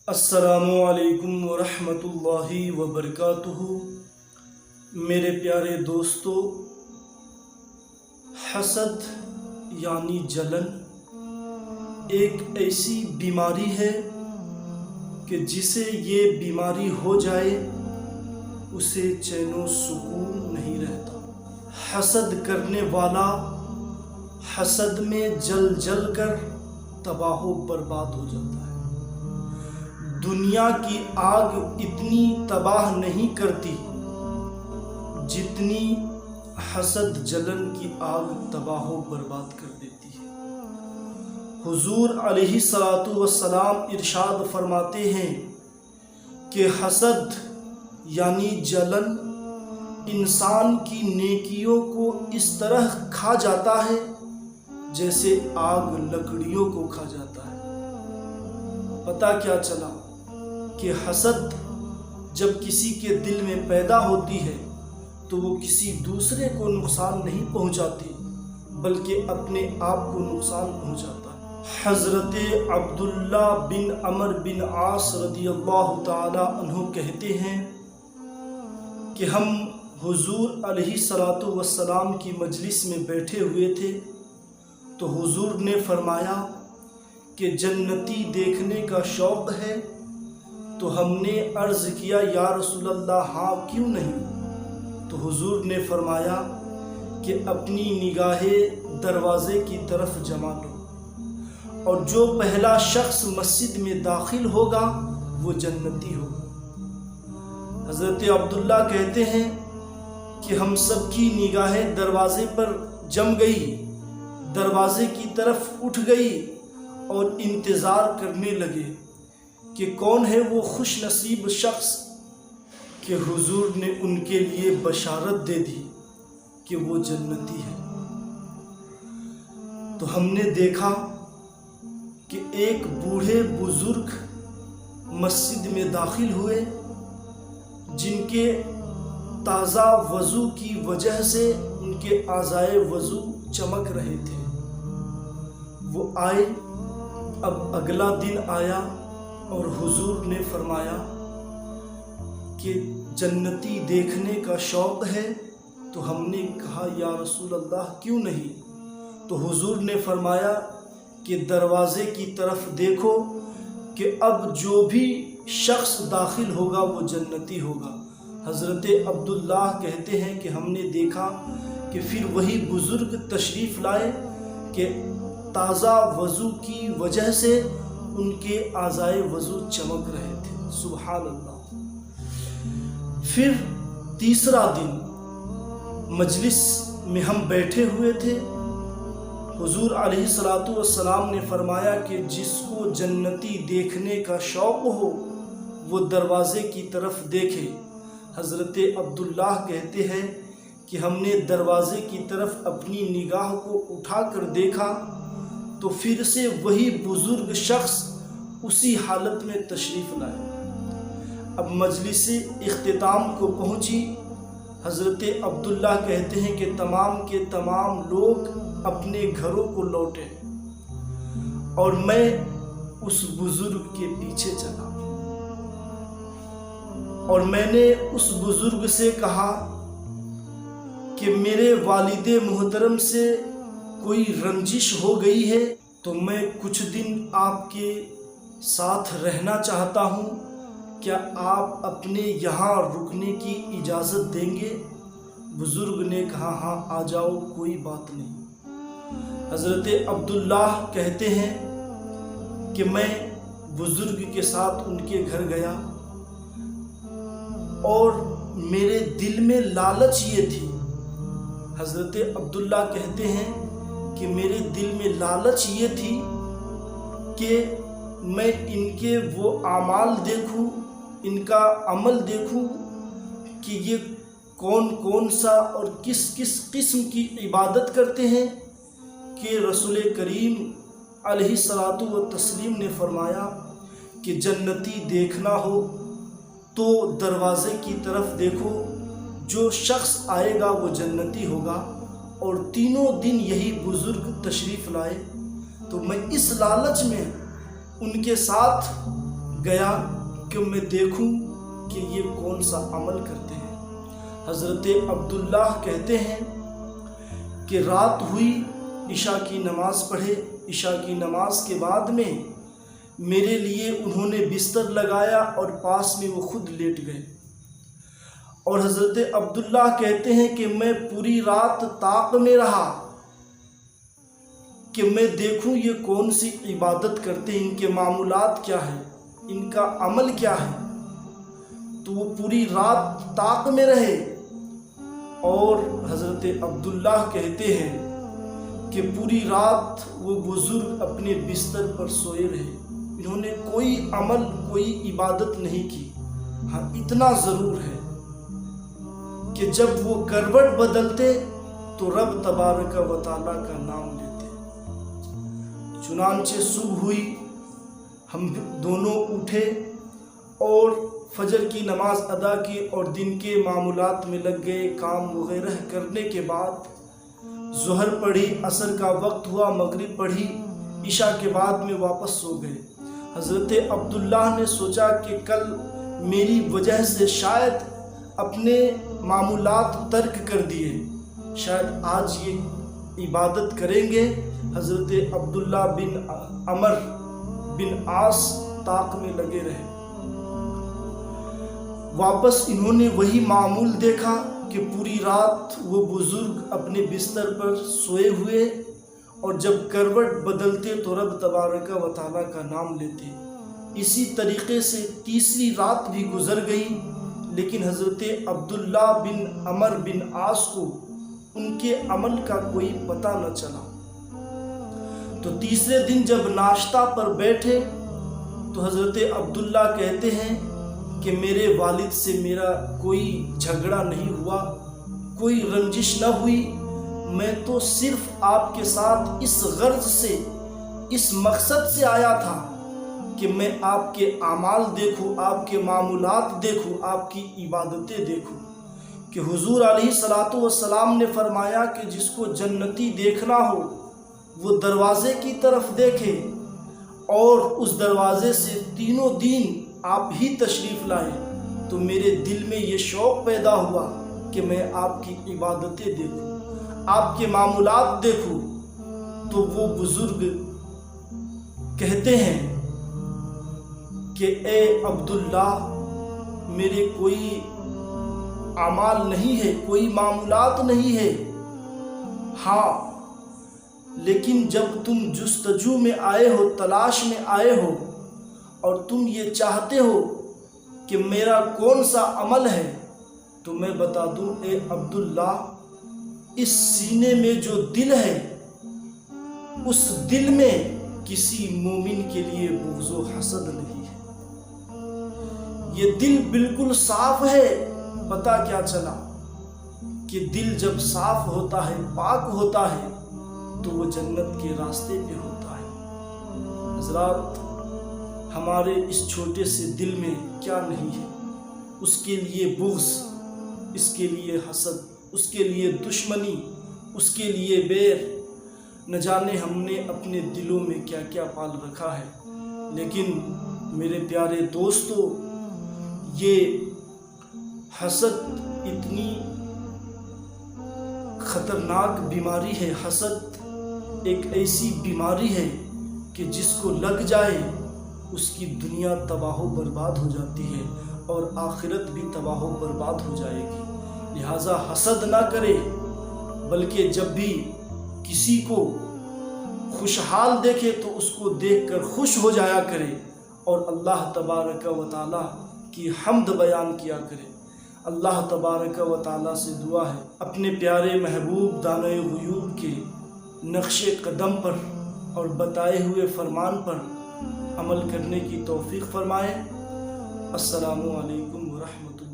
السلام علیکم ورحمۃ اللہ وبرکاتہ۔ میرے پیارے دوستو، حسد یعنی جلن ایک ایسی بیماری ہے کہ جسے یہ بیماری ہو جائے اسے چین و سکون نہیں رہتا۔ حسد کرنے والا حسد میں جل جل کر تباہ و برباد ہو جاتا ہے۔ دنیا کی آگ اتنی تباہ نہیں کرتی جتنی حسد جلن کی آگ تباہ و برباد کر دیتی ہے۔ حضور علیہ الصلوۃ والسلام ارشاد فرماتے ہیں کہ حسد یعنی جلن انسان کی نیکیوں کو اس طرح کھا جاتا ہے جیسے آگ لکڑیوں کو کھا جاتا ہے۔ پتہ کیا چلا کہ حسد جب کسی کے دل میں پیدا ہوتی ہے تو وہ کسی دوسرے کو نقصان نہیں پہنچاتی بلکہ اپنے آپ کو نقصان پہنچاتا ہے۔ حضرت عبداللہ بن عمرو بن عاص رضی اللہ تعالی عنہ کہتے ہیں کہ ہم حضور علیہ الصلوۃ والسلام کی مجلس میں بیٹھے ہوئے تھے تو حضور نے فرمایا کہ جنتی دیکھنے کا شوق ہے؟ تو ہم نے عرض کیا یا رسول اللہ ہاں کیوں نہیں؟ تو حضور نے فرمایا کہ اپنی نگاہیں دروازے کی طرف جما لو اور جو پہلا شخص مسجد میں داخل ہوگا وہ جنتی ہوگا۔ حضرت عبداللہ کہتے ہیں کہ ہم سب کی نگاہیں دروازے پر جم گئی، دروازے کی طرف اٹھ گئی اور انتظار کرنے لگے کہ کون ہے وہ خوش نصیب شخص کہ حضور نے ان کے لیے بشارت دے دی کہ وہ جنتی ہے۔ تو ہم نے دیکھا کہ ایک بوڑھے بزرگ مسجد میں داخل ہوئے جن کے تازہ وضو کی وجہ سے ان کے اعضائے وضو چمک رہے تھے۔ وہ آئے، اب اگلا دن آیا اور حضور نے فرمایا کہ جنتی دیکھنے کا شوق ہے؟ تو ہم نے کہا یا رسول اللہ کیوں نہیں؟ تو حضور نے فرمایا کہ دروازے کی طرف دیکھو کہ اب جو بھی شخص داخل ہوگا وہ جنتی ہوگا۔ حضرت عبداللہ کہتے ہیں کہ ہم نے دیکھا کہ پھر وہی بزرگ تشریف لائے کہ تازہ وضو کی وجہ سے ان کے اعضائے وضو چمک رہے تھے۔ سبحان اللہ۔ پھر تیسرا دن مجلس میں ہم بیٹھے ہوئے تھے، حضور علیہ الصلوۃ والسلام نے فرمایا کہ جس کو جنتی دیکھنے کا شوق ہو وہ دروازے کی طرف دیکھے۔ حضرت عبداللہ کہتے ہیں کہ ہم نے دروازے کی طرف اپنی نگاہ کو اٹھا کر دیکھا تو پھر سے وہی بزرگ شخص اسی حالت میں تشریف لائے۔ اب مجلس اختتام کو پہنچی، حضرت عبداللہ کہتے ہیں کہ تمام کے تمام لوگ اپنے گھروں کو لوٹے اور میں اس بزرگ کے پیچھے چلا اور میں نے اس بزرگ سے کہا کہ میرے والد محترم سے کوئی رنجش ہو گئی ہے تو میں کچھ دن آپ کے ساتھ رہنا چاہتا ہوں، کیا آپ اپنے یہاں رکنے کی اجازت دیں گے؟ بزرگ نے کہا ہاں آ جاؤ، کوئی بات نہیں۔ حضرت عبداللہ کہتے ہیں کہ میں بزرگ کے ساتھ ان کے گھر گیا اور میرے دل میں لالچ یہ تھی، حضرت عبداللہ کہتے ہیں کہ میرے دل میں لالچ یہ تھی کہ میں ان کے وہ اعمال دیکھوں، ان کا عمل دیکھوں کہ یہ کون کون سا اور کس کس قسم کی عبادت کرتے ہیں کہ رسول کریم علیہ الصلوۃ والتسلیم نے فرمایا کہ جنتی دیکھنا ہو تو دروازے کی طرف دیکھو، جو شخص آئے گا وہ جنتی ہوگا۔ اور تینوں دن یہی بزرگ تشریف لائے تو میں اس لالچ میں ان کے ساتھ گیا کہ میں دیکھوں کہ یہ کون سا عمل کرتے ہیں۔ حضرت عبداللہ کہتے ہیں کہ رات ہوئی، عشاء کی نماز پڑھے، عشاء کی نماز کے بعد میں میرے لیے انہوں نے بستر لگایا اور پاس میں وہ خود لیٹ گئے۔ اور حضرت عبداللہ کہتے ہیں کہ میں پوری رات طاق میں رہا کہ میں دیکھوں یہ کون سی عبادت کرتے ہیں، ان کے معمولات کیا ہیں، ان کا عمل کیا ہے۔ تو وہ پوری رات طاق میں رہے، اور حضرت عبداللہ کہتے ہیں کہ پوری رات وہ بزرگ اپنے بستر پر سوئے رہے، انہوں نے کوئی عمل، کوئی عبادت نہیں کی۔ ہاں اتنا ضرور ہے کہ جب وہ کروٹ بدلتے تو رب تبارک و تعالیٰ کا نام لیتے۔ چنانچہ صبح ہوئی، ہم دونوں اٹھے اور فجر کی نماز ادا کی اور دن کے معمولات میں لگ گئے، کام وغیرہ کرنے کے بعد ظہر پڑھی، عصر کا وقت ہوا، مغرب پڑھی، عشاء کے بعد میں واپس سو گئے۔ حضرت عبداللہ نے سوچا کہ کل میری وجہ سے شاید اپنے معمولات ترک کر دیے، شاید آج یہ عبادت کریں گے۔ حضرت عبداللہ بن عمر بن عاص طاق میں لگے رہے۔ واپس انہوں نے وہی معمول دیکھا کہ پوری رات وہ بزرگ اپنے بستر پر سوئے ہوئے، اور جب کروٹ بدلتے تو رب تبارک و تعالیٰ کا نام لیتے۔ اسی طریقے سے تیسری رات بھی گزر گئی، لیکن حضرت عبداللہ بن عمر بن عاص کو ان کے عمل کا کوئی پتہ نہ چلا۔ تو تیسرے دن جب ناشتہ پر بیٹھے تو حضرت عبداللہ کہتے ہیں کہ میرے والد سے میرا کوئی جھگڑا نہیں ہوا، کوئی رنجش نہ ہوئی، میں تو صرف آپ کے ساتھ اس غرض سے، اس مقصد سے آیا تھا کہ میں آپ کے اعمال دیکھوں، آپ کے معمولات دیکھوں، آپ کی عبادتیں دیکھوں، کہ حضور علیہ الصلاۃ والسلام نے فرمایا کہ جس کو جنتی دیکھنا ہو وہ دروازے کی طرف دیکھے، اور اس دروازے سے تینوں دین آپ ہی تشریف لائے۔ تو میرے دل میں یہ شوق پیدا ہوا کہ میں آپ کی عبادتیں دیکھوں، آپ کے معمولات دیکھوں۔ تو وہ بزرگ کہتے ہیں کہ اے عبداللہ، میرے کوئی اعمال نہیں ہے، کوئی معمولات نہیں ہے، ہاں لیکن جب تم جستجو میں آئے ہو، تلاش میں آئے ہو، اور تم یہ چاہتے ہو کہ میرا کون سا عمل ہے، تو میں بتا دوں اے عبداللہ، اس سینے میں جو دل ہے، اس دل میں کسی مومن کے لیے بغض و حسد نہیں ہے۔ یہ دل بالکل صاف ہے۔ پتہ کیا چلا کہ دل جب صاف ہوتا ہے، پاک ہوتا ہے، تو وہ جنت کے راستے پہ ہوتا ہے۔ حضرات، ہمارے اس چھوٹے سے دل میں کیا نہیں ہے؟ اس کے لیے بغض، اس کے لیے حسد، اس کے لیے دشمنی، اس کے لیے بیر، نہ جانے ہم نے اپنے دلوں میں کیا کیا پال رکھا ہے۔ لیکن میرے پیارے دوستو، یہ حسد اتنی خطرناک بیماری ہے۔ حسد ایک ایسی بیماری ہے کہ جس کو لگ جائے اس کی دنیا تباہ و برباد ہو جاتی ہے، اور آخرت بھی تباہ و برباد ہو جائے گی۔ لہٰذا حسد نہ کرے، بلکہ جب بھی کسی کو خوشحال دیکھے تو اس کو دیکھ کر خوش ہو جایا کرے، اور اللہ تبارک و تعالیٰ کی حمد بیان کیا کرے۔ اللہ تبارک و تعالیٰ سے دعا ہے اپنے پیارے محبوب دانۂ غیوب کے نقش قدم پر اور بتائے ہوئے فرمان پر عمل کرنے کی توفیق فرمائے۔ السلام علیکم ورحمۃ اللہ۔